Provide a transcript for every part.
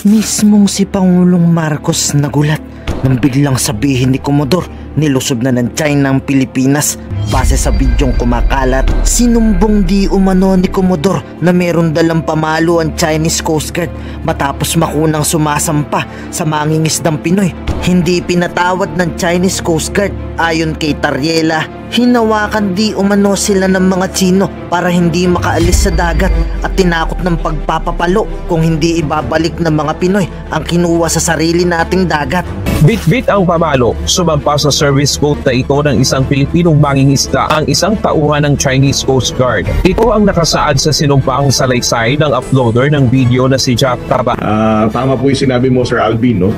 Mismong si Pangulong Marcos nagulat nang biglang sabihin ni Commodore nilusob na ng China ang Pilipinas. Base sa bidyong kumakalat, sinumbong di umano ni Commodore na meron dalang pamalo ang Chinese Coast Guard matapos makunang sumasampa sa mangingisdang Pinoy. Hindi pinatawad ng Chinese Coast Guard. Ayon kay Tariela, hinawakan di umano sila ng mga Chino para hindi makaalis sa dagat at tinakot ng pagpapapalo kung hindi ibabalik ng mga Pinoy ang kinuha sa sarili nating dagat. Bit-bit ang pamalo, sumampa sa service boat na ito ng isang Pilipinong mangingisda ang isang tauhan ng Chinese Coast Guard. Ito ang nakasaad sa sinumpang salaysay ng uploader ng video na si Jack Taba. Tama po yung sinabi mo, Sir Alvin, no?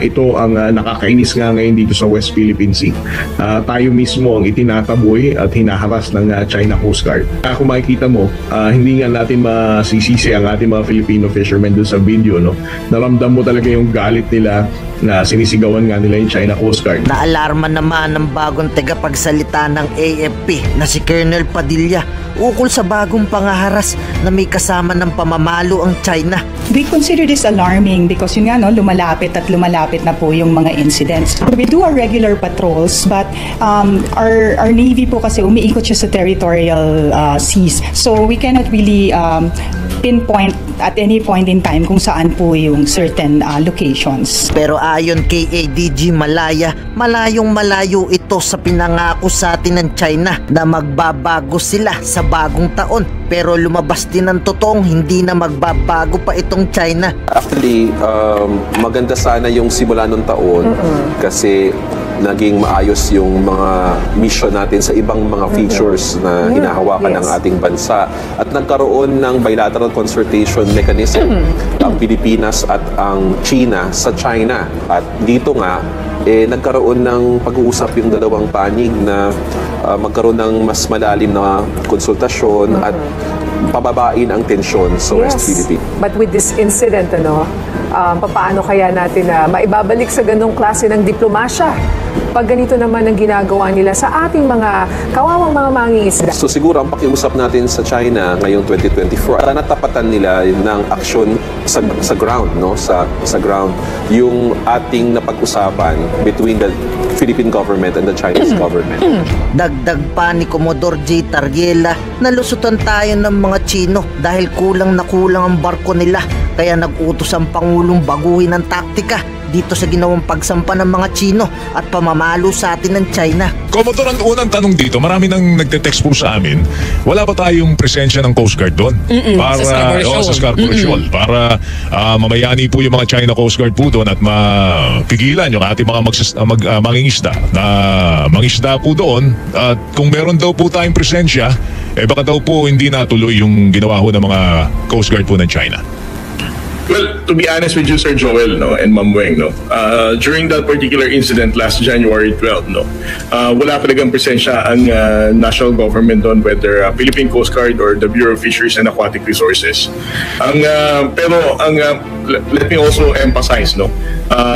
Ito ang nakakainis nga ngayon dito sa West Philippine Sea. Tayo mismo ang itinataboy at hinaharas ng China Coast Guard. Kung makikita mo, hindi nga natin masisisi ang ating mga Filipino fishermen doon sa video, no? Naramdam mo talaga yung galit nila na sinisigawan nga nila yung China Coast Guard. Naalarma naman ng bagong tagapagsalita ng AFP na si Colonel Padilla ukol sa bagong pangaharas na may kasama ng pamamalo ang China. We consider this alarming because yun nga, no, lumalapit na po yung mga incidents. We do our regular patrols but our Navy po kasi umiikot siya sa territorial seas. So we cannot really pinpoint at any point in time kung saan po yung certain locations. Pero ayon kay ADG Malaya, malayong malayo ito sa pinangako sa atin ng China na magbabago sila sa bagong taon. Pero lumabas din ang totoong hindi na magbabago pa itong China. Actually, maganda sana yung simula ng taon kasi naging maayos yung mga mission natin sa ibang mga features na hinahawakan ng ating bansa. At nagkaroon ng bilateral consultation mechanism ang Pilipinas at ang China sa China. At dito nga, nagkaroon ng pag-uusap yung dalawang panig na magkaroon ng mas malalim na konsultasyon at pababain ang tensyon sa West Philippines. But with this incident, paano kaya natin na maibabalik sa ganong klase ng diplomasya pag ganito naman ang ginagawa nila sa ating mga kawawang mga mangingisda? So siguro ang pakiusap natin sa China ngayong 2024, natapatan nila ng aksyon sa ground, no? Sa ground, yung ating napag-usapan between the Philippine government and the Chinese government. Dagdag pa ni Commodore J. Tariela, nalusutan tayo ng mga Chino dahil kulang na kulang ang barko nila. Kaya nag-utos ang Pangulong baguhin ang taktika dito sa ginawang pagsampa ng mga Chino at pamamalo sa atin ng China. Commodore, ang unang tanong dito, marami nang nagte-text po sa amin, wala ba tayong presensya ng Coast Guard doon? Para, sa Scarborough Shoal. Para mamayani po yung mga China Coast Guard po doon at mapigilan yung ating mga mangingisda na mangisda po doon. At kung meron daw po tayong presensya, baka daw po hindi natuloy yung ginawa ho ng mga Coast Guard po ng China. Well, to be honest with you, Sir Joel, no, and Ma'am Weng, no, during that particular incident last January 12, no, wala talagang presensya ang national government doon, whether Philippine Coast Guard or the Bureau of Fisheries and Aquatic Resources. Let me also emphasize, no,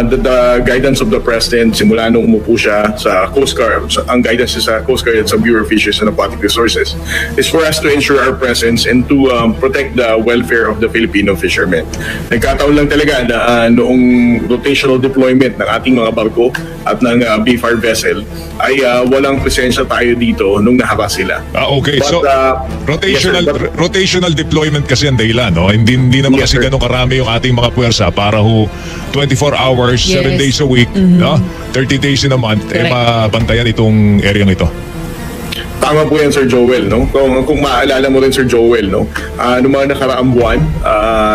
the guidance of the President simula nung umupo siya sa Coast Guard, ang guidance sa Coast Guard at sa Bureau of Fisheries and Aquatic Resources is for us to ensure our presence and to protect the welfare of the Filipino fishermen. Nagkataon lang talaga na noong rotational deployment ng ating mga barko at ng BFAR vessel ay walang presensya tayo dito nung naharas sila. Okay, but, so rotational deployment kasi ang dahilan, no? Hindi naman kasi ganun karami yung ating mga puwersa para 24 hours, 7 days a week, no? 30 days in a month, mabantayan itong area ito. Tama po yan, Sir Joel, no? Kung maaalala mo rin, Sir Joel, no? Noong mga nakaraang buwan,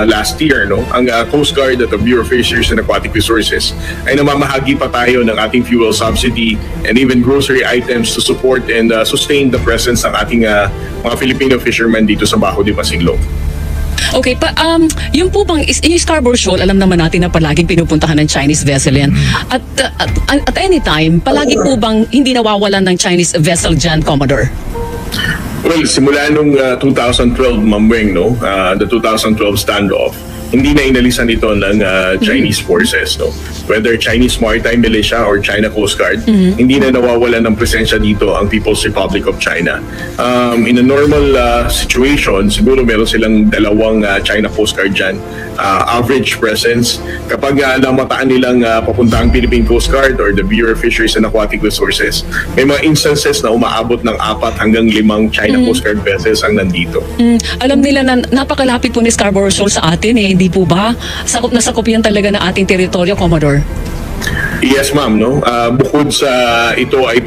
last year, no? Ang Coast Guard at the Bureau of Fisheries and Aquatic Resources ay namamahagi pa tayo ng ating fuel subsidy and even grocery items to support and sustain the presence ng ating mga Filipino fishermen dito sa Bajo de Masinloc. Okay, yung po bang yung Scarborough Shoal, alam naman natin na palaging pinupuntahan ng Chinese vessel yan. At any time, palagi po bang hindi nawawalan ng Chinese vessel dyan, Commodore? Well, simula nung 2012, Ma'am Weng, no, the 2012 standoff, hindi na inalisan ito ng Chinese forces, no? Whether Chinese Maritime Militia or China Coast Guard, hindi na nawawala ng presensya dito ang People's Republic of China. In a normal situation, siguro meron silang dalawang China Coast Guard dyan, average presence. Kapag namataan nilang papunta ang Philippine Coast Guard or the Bureau of Fisheries and Aquatic Resources, may mga instances na umaabot ng 4 hanggang 5 China Coast Guard vessels ang nandito. Alam nila na napakalapit po ni Scarborough Shoal sa atin hindi po ba? Sakop na sakop yan talaga ng ating teritoryo, Commodore. Yes, ma'am. No? Bukod sa ito ay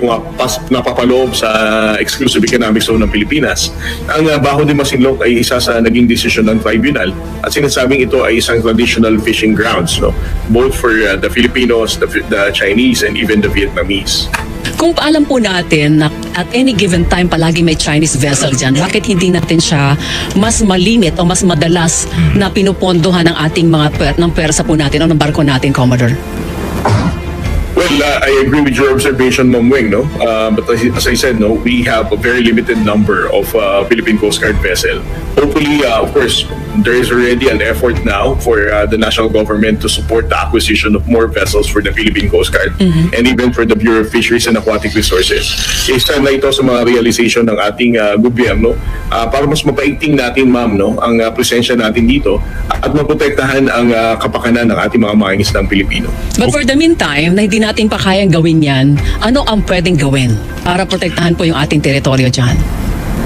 napapaloob sa exclusive economic zone ng Pilipinas, ang Bajo de Masinloc ay isa sa naging desisyon ng tribunal at sinasabing ito ay isang traditional fishing grounds, no? Both for the Filipinos, the Chinese, and even the Vietnamese. Kung paalam po natin na at any given time palagi may Chinese vessel dyan, bakit hindi natin siya mas malimit o mas madalas na pinupondohan ng ating mga ng pwersa po natin o ng barko natin, Commodore? Well, I agree with your observation, Ma'am Weng, no? But as I said, no, we have a very limited number of Philippine Coast Guard vessel. Hopefully, of course, there is already an effort now for the national government to support the acquisition of more vessels for the Philippine Coast Guard and even for the Bureau of Fisheries and Aquatic Resources. Isa na ito sa mga realization ng ating gobyerno para mas mapaigting natin, ma'am, no, ang presensya natin dito at maprotektahan ang kapakanan ng ating mga mangingisdang Pilipino. But for the meantime, na hindi natin pa kayang gawin yan, ano ang pwedeng gawin para protektahan po yung ating teritoryo dyan?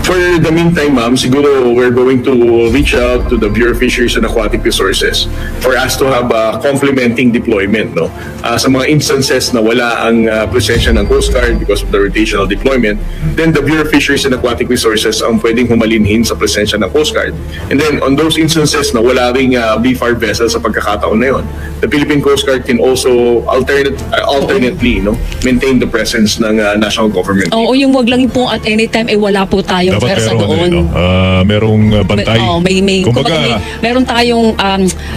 For the meantime, ma'am, siguro we're going to reach out to the Bureau of Fisheries and Aquatic Resources for us to have a complementing deployment, no? Sa mga instances na wala ang presensya ng Coast Guard because of the rotational deployment, then the Bureau of Fisheries and Aquatic Resources ang pwedeng humalinhin sa presensya ng Coast Guard. And then on those instances na wala ring BFAR vessel sa pagkakataon na yun, the Philippine Coast Guard can also alternately, no, maintain the presence ng national government. Oo, yung wag lang po at anytime wala po tayong pwersa doon. Merong bantay. Kumbaga, meron tayong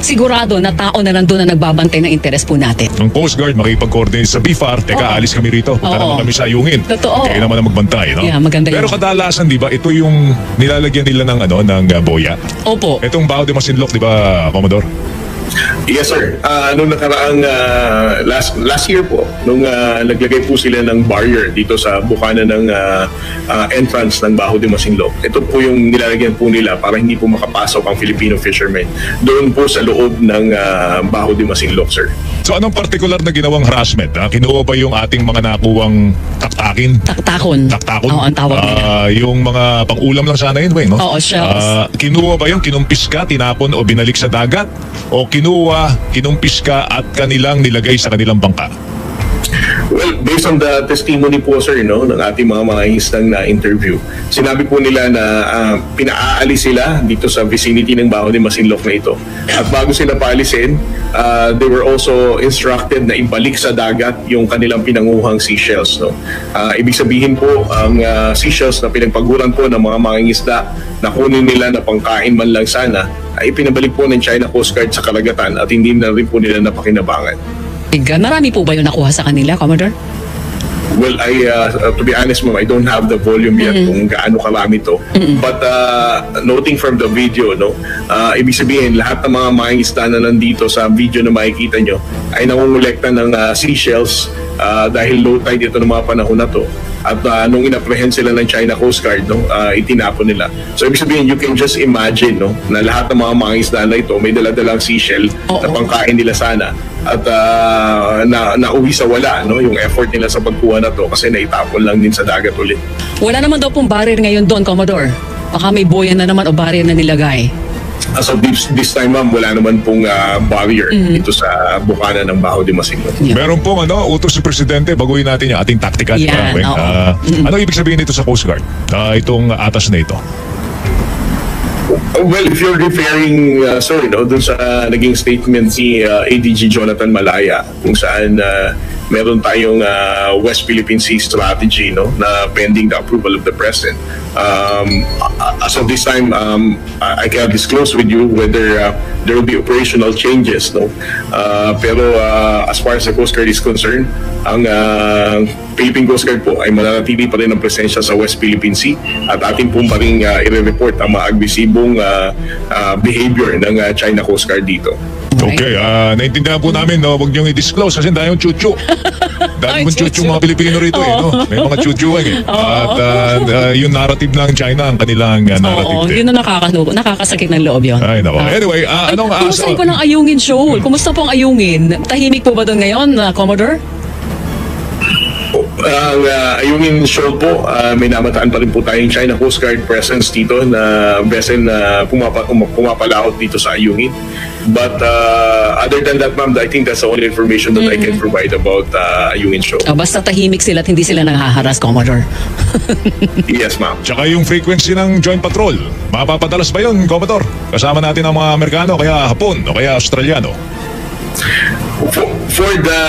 sigurado na tao na nandun na nagbabantay ng interes po natin. Ang Coast Guard makipag-coordinate sa BFAR, teka, alis kami rito. Punta naman kami sa Ayungin. Totoo. Kaya naman na magbantay, no? Yeah, maganda Pero yun. kadalasan, di ba, ito yung nilalagyan nila ng boya. Opo. Itong Bajo de Masinloc, di ba, Commodore? Yes, sir. Nung nakaraang last year po, nung naglagay po sila ng barrier dito sa bukana ng entrance ng Bajo de Masinloc, ito po yung nilalagyan po nila para hindi po makapasok ang Filipino fishermen doon po sa loob ng Bajo de Masinloc, sir. So anong particular na ginawang harassment? Kinuha ba yung ating mga nakuwang taktakin? Taktakon. Oo, ang tawag nila. Yung mga pang-ulam lang sana yun, no? Oo, shells. Kinuha ba yung kinumpis ka, tinapon o binalik sa dagat? O kinumpis ka at kanilang nilagay sa kanilang bangka? Well, based on the testimony po, sir, no, ng ating mga mangingisdang na interview, sinabi po nila na pinaalis sila dito sa vicinity ng Bajo de Masinloc na ito. At bago sila paalisin, they were also instructed na ibalik sa dagat yung kanilang pinanguhang seashells. No? Ibig sabihin po, ang seashells na pinagpaguran po ng mga mangingisda na kunin nila na pangkain man lang sana, ay pinabalik po ng China Coast Guard sa karagatan at hindi na rin po nila napakinabangan. Marami po ba yung nakuha sa kanila, Commodore? Well, to be honest, ma'am, I don't have the volume yet kung gaano karami to. But noting from the video, no, ibig sabihin, lahat ng mga mangingisda na nandito sa video na makikita nyo ay nangungulekta ng seashells dahil low tide ito ng mga panahon na to. At nung inaprehend sila ng China Coast Guard, no, itinapon nila. So ibig sabihin, you can just imagine, no, na lahat ng mga mangingisda na ito may daladalang seashell na pangkain nila sana. At nauwi sa wala, no, yung effort nila sa pagkuha na to kasi naitapon lang din sa dagat ulit. Wala naman daw pong barrier ngayon doon, Commodore. Baka may boya na naman o barrier na nilagay. As of this time, ma'am, wala naman pong barrier dito sa bukana ng Bajo de Masinloc. Yeah. Meron pong utos si Presidente, baguhin natin yung ating taktika. Yan, ano ibig sabihin nito sa Coast Guard? Itong atas na ito? Well, if you're referring, sir, no, dun sa naging statement si ADG Jonathan Malaya, kung saan meron tayong West Philippine Sea strategy, no, na pending the approval of the President. As of this time, I cannot disclose with you whether there will be operational changes, no. Pero as far as the Coast Guard is concerned, ang Philippine Coast Guard po ay mananatili pa rin ang presensya sa West Philippine Sea at ating po pa rin i-report ang mga agresibong behavior ng China Coast Guard dito. Okay, naintindihan po namin, no, huwag niyong i-disclose kasi tayong chuchu. Dahil mong chuchu mga Pilipino rito no? May mga chuchuan At yung narrative ng China, ang kanilang narrative din. Yun na nakakasakit ng loob yun. Ay, nako. Anyway, anong kumusta ko ng Ayungin Shoal? Kumusta po ang Ayungin? Tahimik po ba doon ngayon, Commodore? Ang Ayungin Shoal po, may namataan pa rin po tayong China Coast Guard presence dito na vessel na pumapalahot dito sa Ayungin. But other than that, ma'am, I think that's the only information that I can provide about Ayungin Shoal. Basta tahimik sila at hindi sila nanghaharas, Commodore. Yes, ma'am. Tsaka yung frequency ng joint patrol, mapapadalas ba yun, Commodore? Kasama natin ang mga Amerikano, kaya Hapon, o kaya Australiano? For the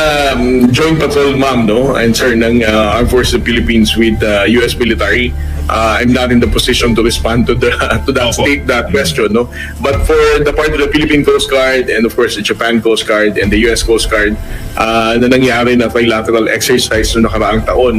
joint patrol, ma'am, no, and sir, ng Armed Forces of the Philippines with U.S. military, I'm not in the position to respond to that question, no. But for the part of the Philippine Coast Guard and of course the Japan Coast Guard and the U.S. Coast Guard na nangyari na trilateral exercise noong nakaraang taon,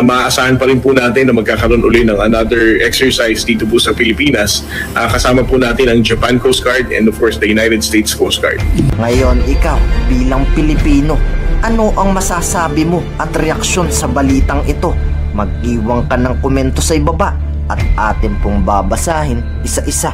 maaasahan pa rin po natin na magkakaroon uli ng another exercise dito po sa Pilipinas. Kasama po natin ang Japan Coast Guard and of course the United States Coast Guard. Ngayon, ikaw bilang Pilipino, ano ang masasabi mo at reaksyon sa balitang ito? Mag-iwan ka ng komento sa ibaba at atin pong babasahin isa-isa.